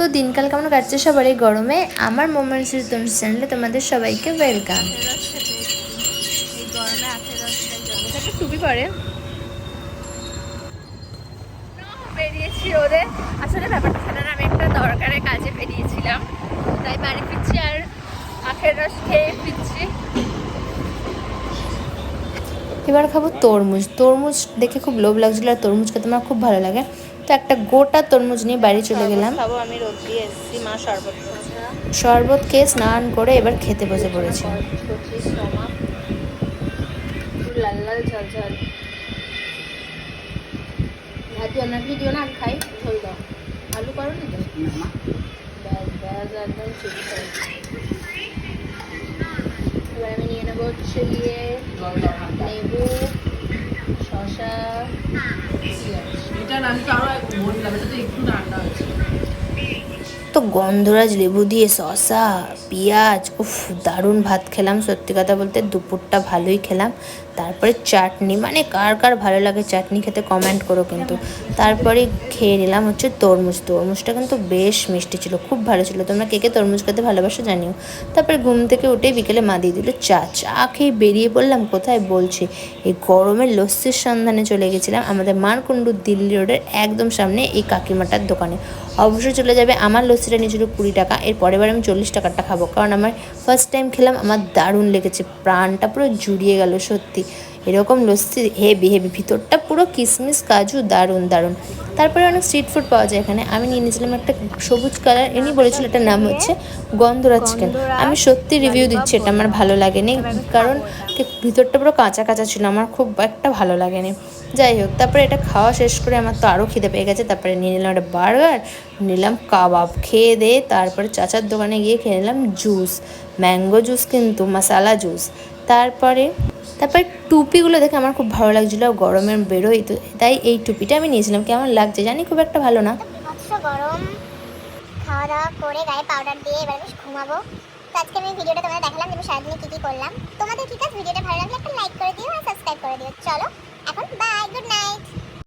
তো দিনকাল কেমন কাটছে সবার এই গরমে? আমার মোমেন্টস তনুশ্রী চ্যানেলে তোমাদের সবাইকে ওয়েলকাম। এই গরমে আখের রস একটা টুপি পরে বেরিয়েছি ওরে। আসলে ব্যাপারটা ছিল না, আমি একটা দরকারের কাজে বেরিয়েছিলাম, তাই বাড়ি ফিরছি আর আখের রস খেয়ে ফিরছি। এবার খাবো তরমুজ। তরমুজ দেখে খুব লোভ লাগছিল, আর তরমুজ খেতে আমার খুব ভালো লাগে, তো একটা গোটা তরমুজ নিয়ে বাড়ি চলে গেলাম। খাবো আমি, রোদ দিয়ে এসেছি, মা শরবত করছে, শরবত খেয়ে স্নান করে এবার খেতে বসে পড়েছি। লাল লাল ঝাল ঝাল ভাজি আমরা ভিডিও না খাই, ঝোল দাও। আলু করো নি তো, ব্যাস ব্যাস একদম ঠিক আছে। এবার আমি নিয়ে নেবো হচ্ছে গিয়ে লেবু, শসা, এটা আমি তো আরো বললাম, এটা তো একটু রান্না হয়েছে। তো গন্ধরাজ লেবু দিয়ে শসা পেঁয়াজ, উফ দারুণ ভাত খেলাম। সত্যি কথা বলতে দুপুরটা ভালোই খেলাম। তারপরে চাটনি, মানে কার কার ভালো লাগে চাটনি খেতে কমেন্ট করো কিন্তু। তারপরে খেয়ে নিলাম হচ্ছে তরমুজ। তরমুজটা কিন্তু বেশ মিষ্টি ছিল, খুব ভালো ছিল। তোমরা কে কে তরমুজ খেতে ভালোবাসো জানিও। তারপরে ঘুম থেকে উঠে বিকেলে মা দিয়ে দিল চা। চা খেয়ে বেরিয়ে পড়লাম কোথায় বলছি, এই গরমের লস্যির সন্ধানে চলে গেছিলাম আমাদের মানকুণ্ডু দিল্লি রোডের একদম সামনে এই কাকিমাটার দোকানে। অবশ্যই চলে যাবে। আমার লস্যিটা নিয়েছিল 20 টাকা, এর পরের বার আমি 40 টাকারটা খাবো, কারণ আমার ফার্স্ট টাইম খেলাম, আমার দারুণ লেগেছে, প্রাণটা পুরো জুড়িয়ে গেল সত্যি। এরকম লস্যি হেভি হেভি, ভিতরটা পুরো কিশমিশ কাজু, দারুণ দারুণ। তারপরে অনেক স্ট্রিট ফুড পাওয়া যায় এখানে। আমি নিয়ে নিয়েছিলাম একটা সবুজ কালার, এমনি বলেছিল এটার নাম হচ্ছে গন্ধরাজ চিকেন। আমি সত্যি রিভিউ দিচ্ছি, এটা আমার ভালো লাগেনি, কারণ ভিতরটা পুরো কাঁচা কাঁচা ছিল, আমার খুব একটা ভালো লাগেনি। যাই হোক, তারপরে এটা খাওয়া শেষ করে আমার তো আরও খিদে পেয়ে গেছে। তারপরে নিয়ে নিলাম একটা বার্গার, নিলাম কাবাব। খেয়ে দিয়ে তারপরে চাচার দোকানে গিয়ে খেয়ে নিলাম জুস, ম্যাঙ্গো জুস কিন্তু মশালা জুস। তারপরে টুপিগুলো দেখে আমার খুব ভালো লাগছিলো, গরমের বেরোই তো, তাই এই টুপিটা আমি নিয়েছিলাম। কেমন লাগছে জানি খুব একটা ভালো না। গরম খাওয়া দাওয়া করে গায়ে পাউডার দিয়ে এবার বেশ ঘুমাবো। তো আজকে আমি ভিডিওটা তোমাদের দেখালাম যে আমি সারাদিনে কী কী করলাম। তোমাদের ঠিক আছে, ভিডিওটা ভালো লাগলে একটা লাইক করে দিও আর সাবস্ক্রাইব করে দিও। চলো এখন বাই, গুড নাইট।